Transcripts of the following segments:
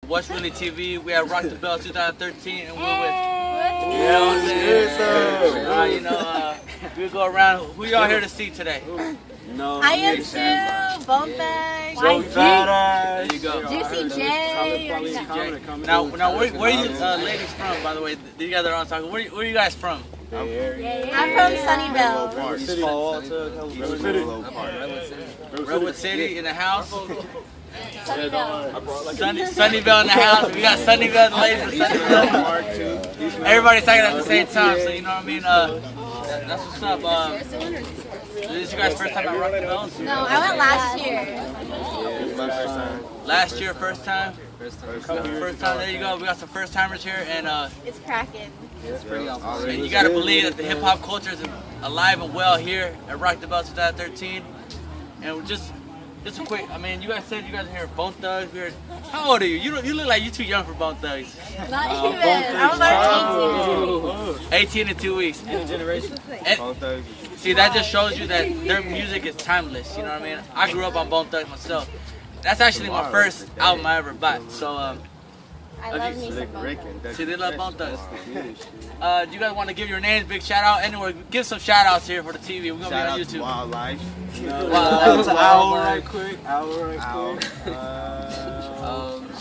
What's Really TV. We have Rock the Bell 2013, and we're with. Hey. You know what I'm saying? We go around. Who y'all here to see today? No. I am too. Bone Bag. There you go. Juicy J. Now, where are you ladies from? By the way, you guys are on talking. Where are you guys from? I'm from Sunnyvale. Redwood City in the house. Sunnyvale. Sunnyvale in the house. We got Sunnyvale, the ladies from Sunnyvale. Everybody's talking at the same time, so you know what I mean. That's what's up. This is your guys' first time at Rock the Bell? No, I went last year. Last year, first time. First time. There you go. We got some first timers here, and It's cracking. and you gotta believe that the hip hop culture is alive and well here at Rock the Bell 2013. And just a quick, I mean, you guys said you guys are here Bone Thugs. How old are you? You look like you're too young for Bone Thugs. Not even. I was like 18 in 2 weeks. New generation. See, that just shows you that their music is timeless. You know what I mean? I grew up on Bone Thugs myself. That's actually my first album I ever bought. So, I love me some Bone Thugs. see, they love Bone Thugs. Do you guys want to give your names, big shout out? Anyway, give some shout outs here for the TV. We're gonna be on YouTube. Wildlife. Owl right quick.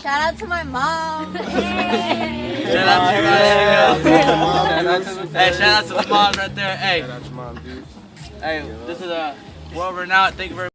Shout out to my mom. Hey. Shout out to Hey, shout out to the mom right there. Hey, Shout out to mom, dude. hey, this is a world renowned. Thank you very much.